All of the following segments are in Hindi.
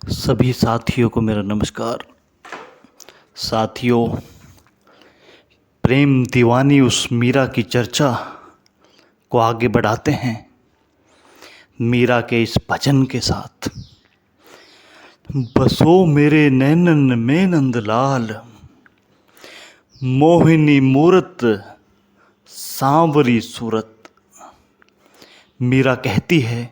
सभी साथियों को मेरा नमस्कार। साथियों, प्रेम दीवानी उस मीरा की चर्चा को आगे बढ़ाते हैं मीरा के इस भजन के साथ। बसो मेरे नैनन में नंदलाल, मोहिनी मूरत सांवरी सूरत। मीरा कहती है,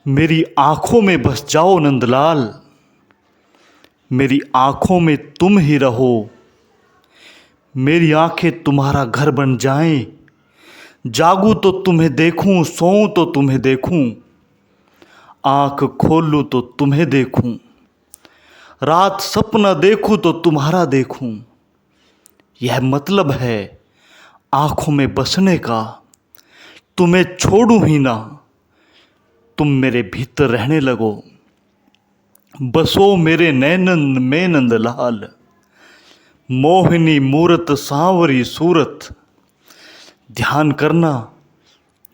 मेरी आँखों में बस जाओ नंदलाल, मेरी आँखों में तुम ही रहो। मेरी आँखें तुम्हारा घर बन जाएं, जागूं तो तुम्हें देखूं, सोऊं तो तुम्हें देखूं, आँख खोलूं तो तुम्हें देखूं, रात सपना देखूं तो तुम्हारा देखूं। यह मतलब है आँखों में बसने का, तुम्हें छोड़ूं ही ना, तुम मेरे भीतर रहने लगो। बसो मेरे नैनन में नंदलाल, मोहिनी मूरत सांवरी सूरत। ध्यान करना,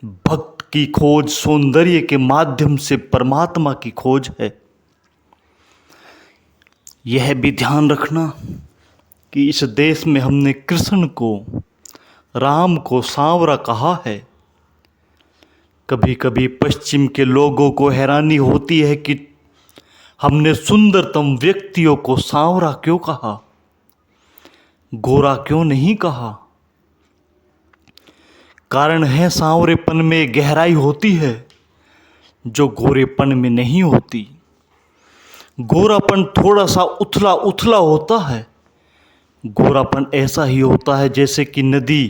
भक्त की खोज सौंदर्य के माध्यम से परमात्मा की खोज है। यह भी ध्यान रखना कि इस देश में हमने कृष्ण को, राम को सांवरा कहा है। कभी कभी पश्चिम के लोगों को हैरानी होती है कि हमने सुंदरतम व्यक्तियों को सांवरा क्यों कहा, गोरा क्यों नहीं कहा। कारण है, सांवरेपन में गहराई होती है जो गोरेपन में नहीं होती। गोरापन थोड़ा सा उथला उथला होता है। गोरापन ऐसा ही होता है जैसे कि नदी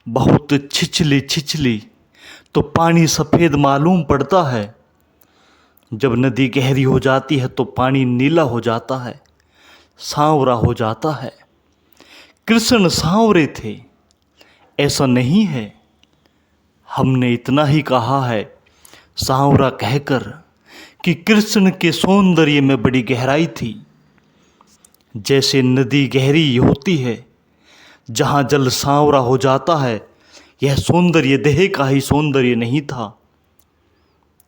बहुत छिछली छिछली तो पानी सफ़ेद मालूम पड़ता है। जब नदी गहरी हो जाती है तो पानी नीला हो जाता है, सांवरा हो जाता है। कृष्ण सांवरे थे, ऐसा नहीं है। हमने इतना ही कहा है सांवरा कहकर कि कृष्ण के सौंदर्य में बड़ी गहराई थी। जैसे नदी गहरी होती है, जहाँ जल सांवरा हो जाता है, यह सौंदर्य देह का ही सौंदर्य नहीं था।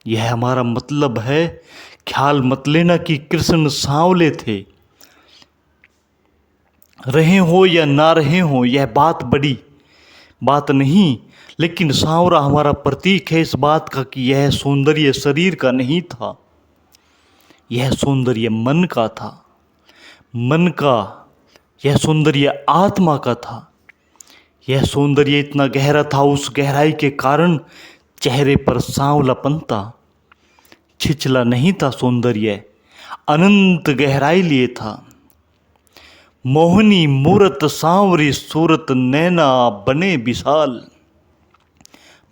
यह हमारा मतलब है। ख्याल मत लेना कि कृष्ण सांवले थे। रहे हो या ना रहे हो, यह बात बड़ी बात नहीं, लेकिन सांवरा हमारा प्रतीक है इस बात का कि यह सौंदर्य शरीर का नहीं था, यह सौंदर्य मन का था। मन का यह सौंदर्य आत्मा का था। यह सौंदर्य इतना गहरा था, उस गहराई के कारण चेहरे पर सांवलापन था। छिछला नहीं था सौंदर्य, अनंत गहराई लिए था। मोहनी मूरत सांवरी सूरत, नैना बने विशाल,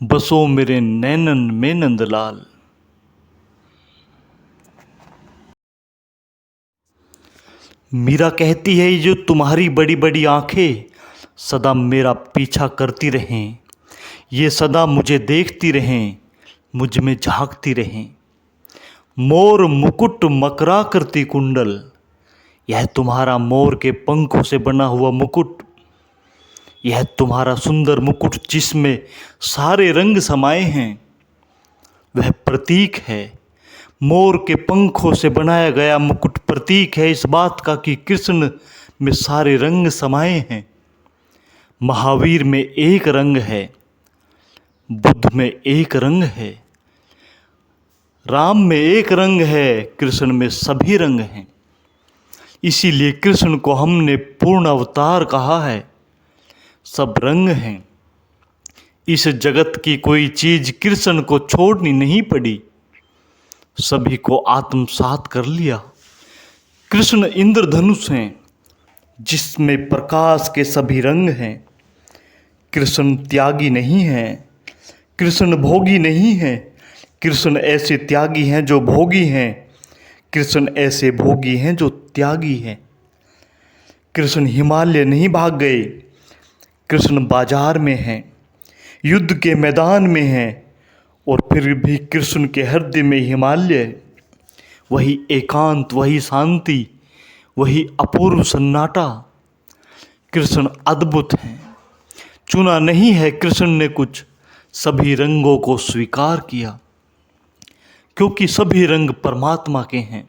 बसो मेरे नैनन में नंदलाल। मीरा कहती है, ये जो तुम्हारी बड़ी बड़ी आंखें सदा मेरा पीछा करती रहें, ये सदा मुझे देखती रहें, मुझ में झांकती रहें। मोर मुकुट मकरा करती कुंडल, यह तुम्हारा मोर के पंखों से बना हुआ मुकुट, यह तुम्हारा सुंदर मुकुट जिसमें सारे रंग समाये हैं, वह प्रतीक है। मोर के पंखों से बनाया गया मुकुट प्रतीक है इस बात का कि कृष्ण में सारे रंग समाये हैं। महावीर में एक रंग है, बुद्ध में एक रंग है, राम में एक रंग है, कृष्ण में सभी रंग हैं। इसीलिए कृष्ण को हमने पूर्ण अवतार कहा है। सब रंग हैं। इस जगत की कोई चीज कृष्ण को छोड़नी नहीं पड़ी, सभी को आत्मसात कर लिया। कृष्ण इंद्रधनुष हैं जिसमें प्रकाश के सभी रंग हैं। कृष्ण त्यागी नहीं हैं, कृष्ण भोगी नहीं हैं। कृष्ण ऐसे त्यागी हैं जो भोगी हैं, कृष्ण ऐसे भोगी हैं जो त्यागी हैं। कृष्ण हिमालय नहीं भाग गए, कृष्ण बाजार में हैं, युद्ध के मैदान में हैं, और फिर भी कृष्ण के हृदय में हिमालय, वही एकांत, वही शांति, वही अपूर्व सन्नाटा। कृष्ण अद्भुत हैं। चुना नहीं है कृष्ण ने कुछ, सभी रंगों को स्वीकार किया। क्योंकि सभी रंग परमात्मा के हैं।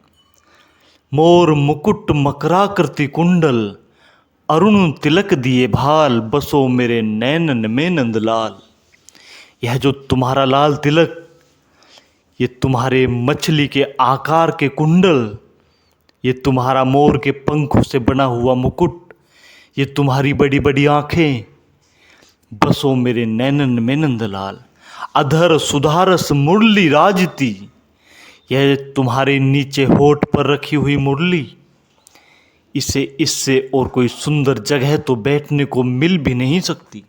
मोर मुकुट मकराकृति कुंडल, अरुण तिलक दिए भाल, बसो मेरे नैनन में नंदलाल। यह जो तुम्हारा लाल तिलक, ये तुम्हारे मछली के आकार के कुंडल, ये तुम्हारा मोर के पंखों से बना हुआ मुकुट, ये तुम्हारी बड़ी बड़ी आंखें, बसो मेरे नैनन में नंदलाल। अधर सुधारस मुरली राजती, यह तुम्हारे नीचे होठ पर रखी हुई मुरली, इससे और कोई सुंदर जगह तो बैठने को मिल भी नहीं सकती।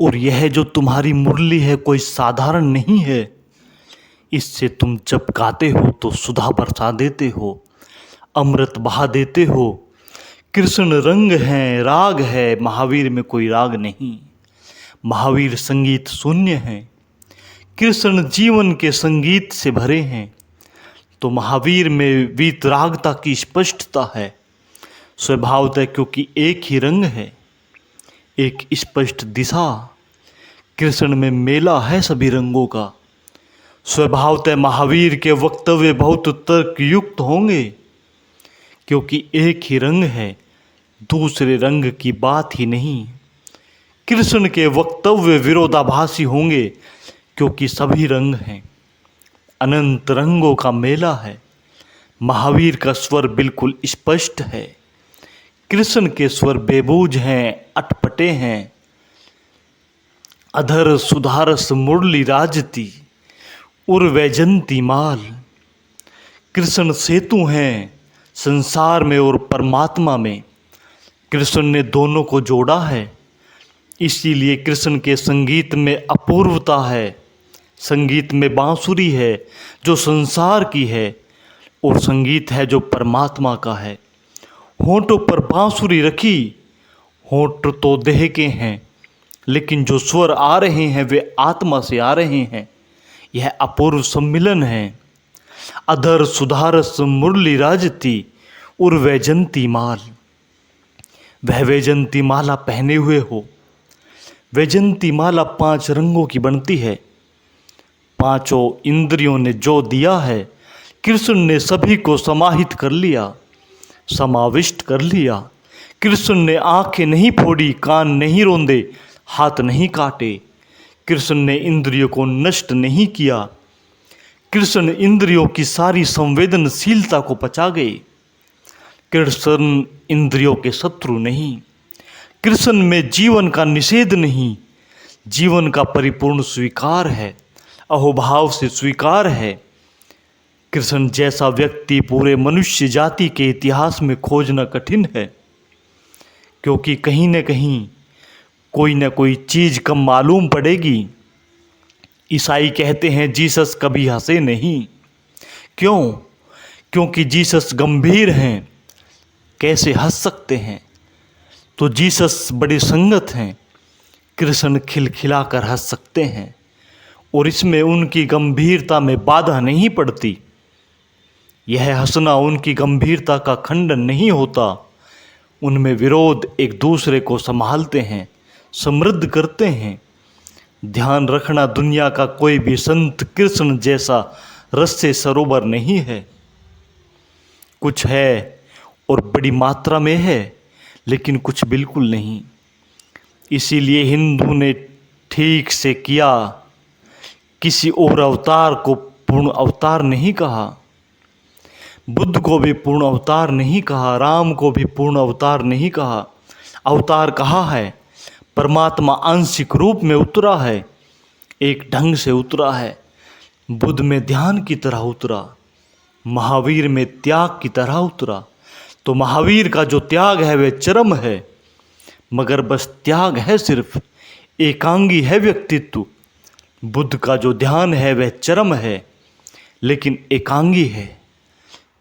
और यह जो तुम्हारी मुरली है कोई साधारण नहीं है। इससे तुम जब गाते हो तो सुधा बरसा देते हो, अमृत बहा देते हो। कृष्ण रंग है, राग है, महावीर में कोई राग नहीं। महावीर संगीत शून्य है, कृष्ण जीवन के संगीत से भरे हैं। तो महावीर में वीतरागता की स्पष्टता है, स्वभावतः, क्योंकि एक ही रंग है, एक स्पष्ट दिशा। कृष्ण में मेला है सभी रंगों का। स्वभावतः महावीर के वक्तव्य बहुत तर्कयुक्त होंगे, क्योंकि एक ही रंग है, दूसरे रंग की बात ही नहीं। कृष्ण के वक्तव्य विरोधाभासी होंगे, क्योंकि सभी रंग हैं, अनंत रंगों का मेला है। महावीर का स्वर बिल्कुल स्पष्ट है, कृष्ण के स्वर बेबूझ हैं, अटपटे हैं। अधर सुधारस मुरली राजती, उर्वैजंती माल। कृष्ण सेतु हैं संसार में और परमात्मा में। कृष्ण ने दोनों को जोड़ा है, इसीलिए कृष्ण के संगीत में अपूर्वता है। संगीत में बांसुरी है जो संसार की है, और संगीत है जो परमात्मा का है। होंठों पर बांसुरी रखी, होंठ तो देह के हैं, लेकिन जो स्वर आ रहे हैं वे आत्मा से आ रहे हैं। यह अपूर्व सम्मिलन है। अधर सुधारस मुरली राजती, उर्वैजंती माल। वह वैजंती माला पहने हुए हो। वैजंती माला 5 रंगों की बनती है। पांचों इंद्रियों ने जो दिया है, कृष्ण ने सभी को समाहित कर लिया, समाविष्ट कर लिया। कृष्ण ने आंखें नहीं फोड़ी, कान नहीं रोंदे, हाथ नहीं काटे। कृष्ण ने इंद्रियों को नष्ट नहीं किया। कृष्ण इंद्रियों की सारी संवेदनशीलता को पचा गए। कृष्ण इंद्रियों के शत्रु नहीं। कृष्ण में जीवन का निषेध नहीं, जीवन का परिपूर्ण स्वीकार है, अहोभाव से स्वीकार है। कृष्ण जैसा व्यक्ति पूरे मनुष्य जाति के इतिहास में खोजना कठिन है, क्योंकि कहीं न कहीं कोई न कोई चीज़ कम मालूम पड़ेगी। ईसाई कहते हैं जीसस कभी हंसे नहीं। क्यों? क्योंकि जीसस गंभीर हैं, कैसे हंस सकते हैं? तो जीसस बड़ी संगत हैं, कृष्ण खिलखिलाकर हंस सकते हैं, और इसमें उनकी गंभीरता में बाधा नहीं पड़ती। यह हंसना उनकी गंभीरता का खंडन नहीं होता। उनमें विरोध एक दूसरे को संभालते हैं, समृद्ध करते हैं। ध्यान रखना, दुनिया का कोई भी संत कृष्ण जैसा रस से सरोवर नहीं है। कुछ है और बड़ी मात्रा में है, लेकिन कुछ बिल्कुल नहीं। इसीलिए हिंदू ने ठीक से किया, किसी और अवतार को पूर्ण अवतार नहीं कहा। बुद्ध को भी पूर्ण अवतार नहीं कहा, राम को भी पूर्ण अवतार नहीं कहा। अवतार कहा है, परमात्मा आंशिक रूप में उतरा है, एक ढंग से उतरा है। बुद्ध में ध्यान की तरह उतरा, महावीर में त्याग की तरह उतरा। तो महावीर का जो त्याग है वह चरम है, मगर बस त्याग है, सिर्फ एकांगी है व्यक्तित्व। बुद्ध का जो ध्यान है वह चरम है, लेकिन एकांगी है।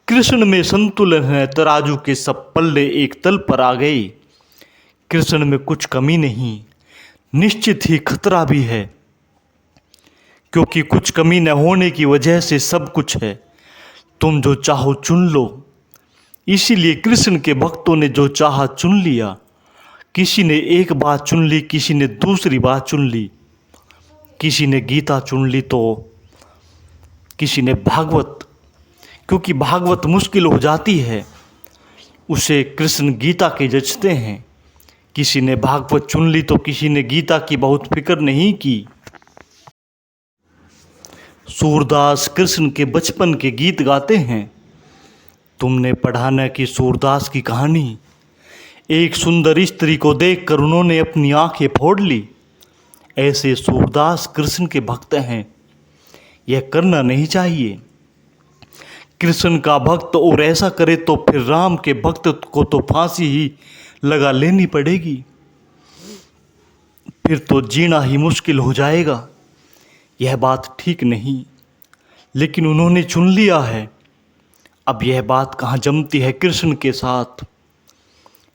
कृष्ण में संतुलन है, तराजू के सब पल्ले एक तल पर आ गए। कृष्ण में कुछ कमी नहीं, निश्चित ही खतरा भी है, क्योंकि कुछ कमी न होने की वजह से सब कुछ है। तुम जो चाहो चुन लो। इसीलिए कृष्ण के भक्तों ने जो चाहा चुन लिया। किसी ने एक बात चुन ली, किसी ने दूसरी बात चुन ली। किसी ने गीता चुन ली तो किसी ने भागवत, क्योंकि भागवत मुश्किल हो जाती है उसे कृष्ण गीता के जचते हैं। किसी ने भागवत चुन ली तो किसी ने गीता की बहुत फिक्र नहीं की। सूरदास कृष्ण के बचपन के गीत गाते हैं। तुमने पढ़ा न कि सूरदास की कहानी, एक सुंदर स्त्री को देखकर उन्होंने अपनी आंखें फोड़ ली। ऐसे सूरदास कृष्ण के भक्त हैं, यह करना नहीं चाहिए। कृष्ण का भक्त और ऐसा करे तो फिर राम के भक्त को तो फांसी ही लगा लेनी पड़ेगी, फिर तो जीना ही मुश्किल हो जाएगा। यह बात ठीक नहीं, लेकिन उन्होंने चुन लिया है। अब यह बात कहाँ जमती है कृष्ण के साथ,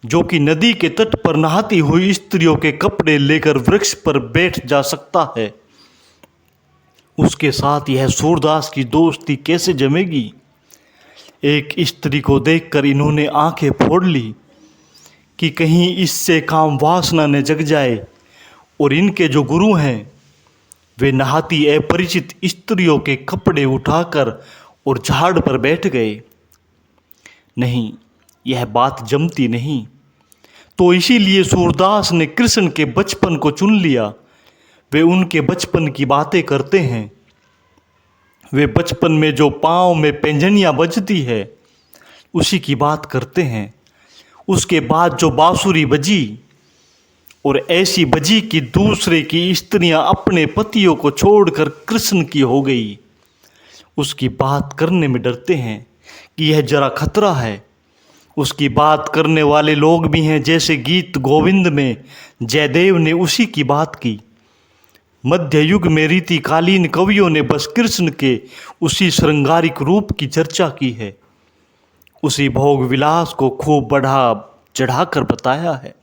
जो कि नदी के तट पर नहाती हुई स्त्रियों के कपड़े लेकर वृक्ष पर बैठ जा सकता है। उसके साथ यह सूरदास की दोस्ती कैसे जमेगी। एक स्त्री को देखकर इन्होंने आंखें फोड़ ली कि कहीं इससे काम वासना न जग जाए, और इनके जो गुरु हैं वे नहाती अपरिचित स्त्रियों के कपड़े उठाकर और झाड़ पर बैठ गए। नहीं, यह बात जमती नहीं। तो इसीलिए सूरदास ने कृष्ण के बचपन को चुन लिया। वे उनके बचपन की बातें करते हैं। वे बचपन में जो पाँव में पैंजनियाँ बजती है उसी की बात करते हैं। उसके बाद जो बांसुरी बजी, और ऐसी बजी कि दूसरे की स्त्रियां अपने पतियों को छोड़कर कृष्ण की हो गई, उसकी बात करने में डरते हैं कि यह जरा खतरा है। उसकी बात करने वाले लोग भी हैं, जैसे गीत गोविंद में जयदेव ने उसी की बात की। मध्य युग में रीतिकालीन कवियों ने बस कृष्ण के उसी श्रृंगारिक रूप की चर्चा की है, उसी भोग विलास को खूब बढ़ा चढ़ाकर बताया है।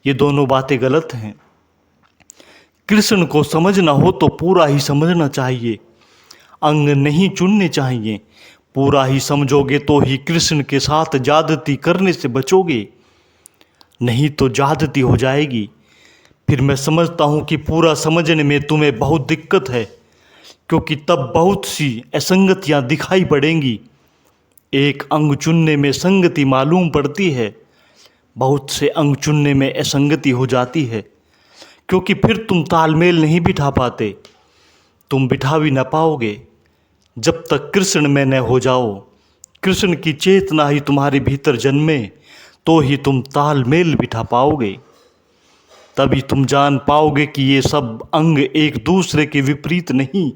ये दोनों बातें गलत हैं। कृष्ण को समझना हो तो पूरा ही समझना चाहिए, अंग नहीं चुनने चाहिए। पूरा ही समझोगे तो ही कृष्ण के साथ ज्यादती करने से बचोगे, नहीं तो ज्यादती हो जाएगी। फिर मैं समझता हूँ कि पूरा समझने में तुम्हें बहुत दिक्कत है, क्योंकि तब बहुत सी असंगतियाँ दिखाई पड़ेंगी। एक अंग चुनने में संगति मालूम पड़ती है, बहुत से अंग चुनने में असंगति हो जाती है, क्योंकि फिर तुम तालमेल नहीं बिठा पाते। तुम बिठा भी ना पाओगे जब तक कृष्ण में न हो जाओ। कृष्ण की चेतना ही तुम्हारे भीतर जन्मे तो ही तुम तालमेल बिठा पाओगे। तभी तुम जान पाओगे कि ये सब अंग एक दूसरे के विपरीत नहीं,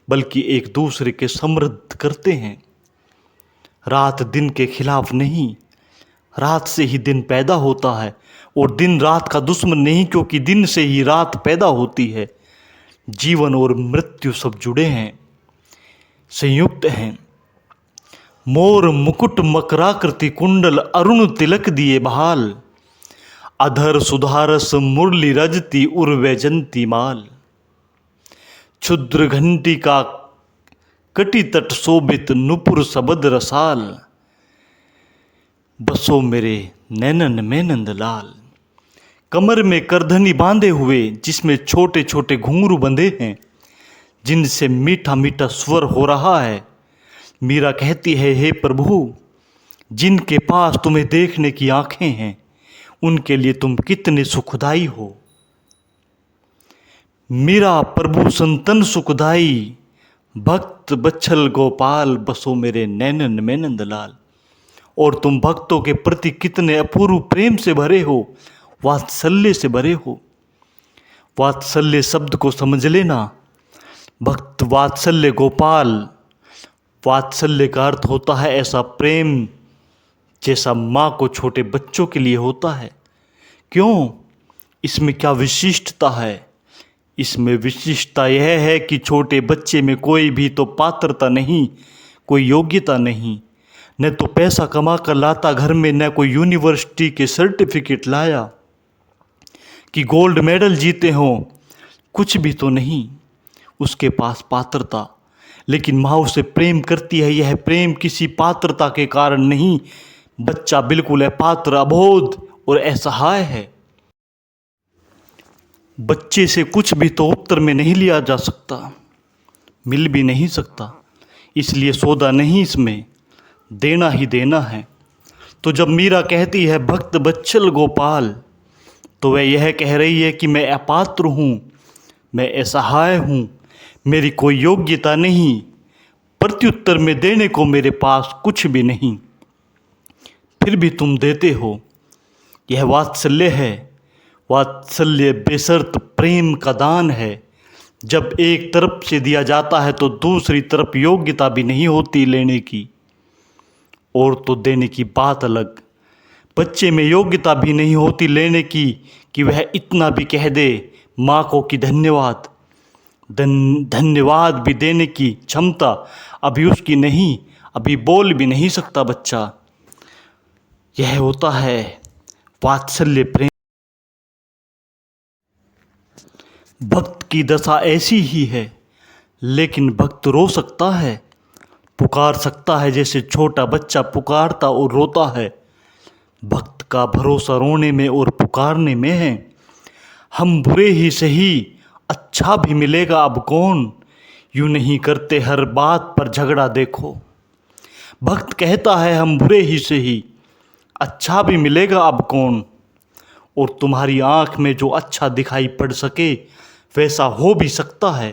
बल्कि एक दूसरे के समृद्ध करते हैं। रात दिन के खिलाफ नहीं, रात से ही दिन पैदा होता है, और दिन रात का दुश्मन नहीं, क्योंकि दिन से ही रात पैदा होती है। जीवन और मृत्यु सब जुड़े हैं, संयुक्त हैं। मोर मुकुट मकराकृति कुंडल अरुण तिलक दिए बहाल, अधर सुधारस मुरली रजती उर्वैजंती माल। क्षुद्र घंटी का कटी तट शोभित नुपुर सबद रसाल, बसो मेरे नैनन में नंदलाल। कमर में करधनी बांधे हुए, जिसमें छोटे छोटे घुंघरू बंधे हैं, जिनसे मीठा मीठा स्वर हो रहा है। मीरा कहती है, हे प्रभु, जिनके पास तुम्हें देखने की आंखें हैं, उनके लिए तुम कितने सुखदाई हो। मीरा प्रभु संतन सुखदाई, भक्त बच्छल गोपाल, बसो मेरे नैनन में नंदलाल। और तुम भक्तों के प्रति कितने अपूर्व प्रेम से भरे हो, वात्सल्य से भरे हो। वात्सल्य शब्द को समझ लेना। भक्त वात्सल्य गोपाल, वात्सल्य का अर्थ होता है ऐसा प्रेम जैसा माँ को छोटे बच्चों के लिए होता है। क्यों? इसमें क्या विशिष्टता है? इसमें विशिष्टता यह है कि छोटे बच्चे में कोई भी तो पात्रता नहीं, कोई योग्यता नहीं। न तो पैसा कमा कर लाता घर में, न कोई यूनिवर्सिटी के सर्टिफिकेट लाया कि गोल्ड मेडल जीते हों, कुछ भी तो नहीं उसके पास पात्रता। लेकिन माँ उसे प्रेम करती है। यह प्रेम किसी पात्रता के कारण नहीं, बच्चा बिल्कुल अपात्र, अबोध और असहाय है। बच्चे से कुछ भी तो उत्तर में नहीं लिया जा सकता, मिल भी नहीं सकता, इसलिए सौदा नहीं इसमें, देना ही देना है। तो जब मीरा कहती है भक्त बत्सल गोपाल, तो वह यह कह रही है कि मैं अपात्र हूँ, मैं असहाय हूँ, मेरी कोई योग्यता नहीं, प्रत्युत्तर में देने को मेरे पास कुछ भी नहीं, फिर भी तुम देते हो। यह वात्सल्य है। वात्सल्य बेशर्त प्रेम का दान है। जब एक तरफ से दिया जाता है तो दूसरी तरफ योग्यता भी नहीं होती लेने की, और तो देने की बात अलग। बच्चे में योग्यता भी नहीं होती लेने की कि वह इतना भी कह दे माँ को कि धन्यवाद। धन्यवाद भी देने की क्षमता अभी उसकी नहीं, अभी बोल भी नहीं सकता बच्चा। यह होता है वात्सल्य प्रेम। भक्त की दशा ऐसी ही है, लेकिन भक्त रो सकता है, पुकार सकता है, जैसे छोटा बच्चा पुकारता और रोता है। भक्त का भरोसा रोने में और पुकारने में है। हम बुरे ही सही, अच्छा भी मिलेगा अब कौन, यूं नहीं करते हर बात पर झगड़ा देखो। भक्त कहता है हम बुरे ही सही, अच्छा भी मिलेगा अब कौन, और तुम्हारी आँख में जो अच्छा दिखाई पड़ सके वैसा हो भी सकता है।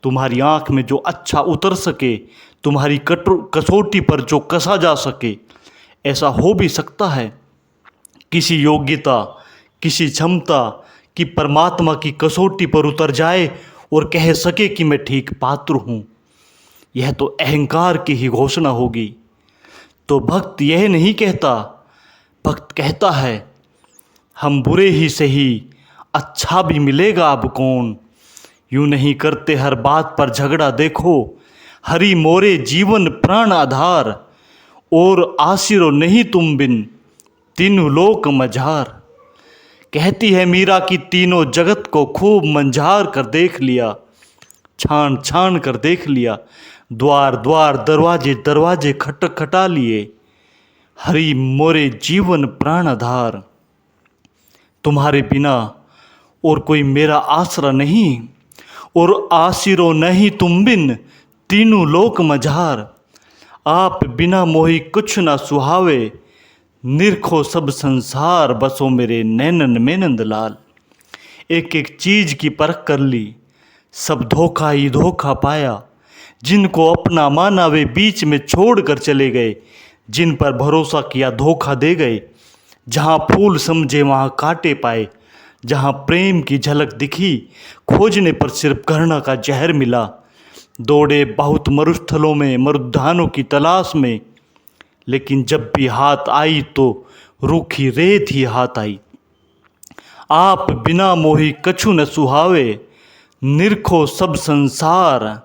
तुम्हारी आँख में जो अच्छा उतर सके, तुम्हारी कसौटी पर जो कसा जा सके, ऐसा हो भी सकता है। किसी योग्यता, किसी क्षमता की परमात्मा की कसौटी पर उतर जाए और कह सके कि मैं ठीक पात्र हूँ, यह तो अहंकार की ही घोषणा होगी। तो भक्त यह नहीं कहता, भक्त कहता है हम बुरे ही सही, अच्छा भी मिलेगा अब कौन, यूं नहीं करते हर बात पर झगड़ा देखो। हरि मोरे जीवन प्राण आधार, और आसिरो नहीं तुम बिन, तीनों लोक मझार। कहती है मीरा की तीनों जगत को खूब मंझार कर देख लिया, छान छान कर देख लिया, द्वार द्वार दरवाजे दरवाजे खटक खटा लिए। हरि मोरे जीवन प्राण आधार, तुम्हारे बिना और कोई मेरा आसरा नहीं, और आसिरो नहीं तुम बिन, तीनों लोक मझार। आप बिना मोही कुछ ना सुहावे, निरखो सब संसार, बसो मेरे नैनन में नंदलाल। एक एक चीज की परख कर ली, सब धोखा ही धोखा पाया। जिनको अपना माना वे बीच में छोड़ कर चले गए, जिन पर भरोसा किया धोखा दे गए। जहाँ फूल समझे वहाँ कांटे पाए, जहाँ प्रेम की झलक दिखी खोजने पर सिर्फ घृणा का जहर मिला। दौड़े बहुत मरुस्थलों में मरुद्यानों की तलाश में, लेकिन जब भी हाथ आई तो रूखी रेत ही हाथ आई। आप बिना मोही कछु न सुहावे, निरखो सब संसार।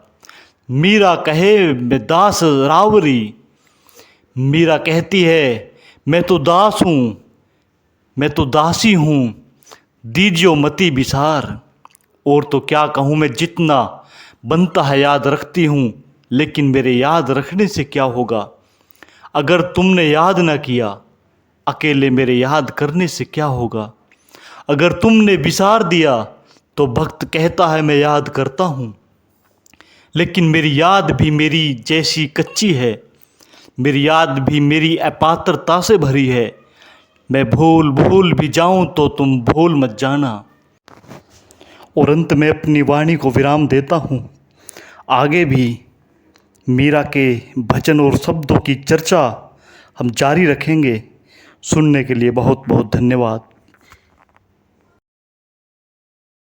मीरा कहे मैं दास रावरी, मीरा कहती है मैं तो दास हूँ, मैं तो दासी हूँ, दीजियो मति विसार। और तो क्या कहूँ, मैं जितना बनता है याद रखती हूँ, लेकिन मेरे याद रखने से क्या होगा। अगर तुमने याद न किया, अकेले मेरे याद करने से क्या होगा। अगर तुमने विसार दिया तो भक्त कहता है मैं याद करता हूँ, लेकिन मेरी याद भी मेरी जैसी कच्ची है, मेरी याद भी मेरी अपात्रता से भरी है। मैं भूल भूल भी जाऊं तो तुम भूल मत जाना। और अंत में अपनी वाणी को विराम देता हूँ। आगे भी मीरा के भजन और शब्दों की चर्चा हम जारी रखेंगे। सुनने के लिए बहुत बहुत धन्यवाद।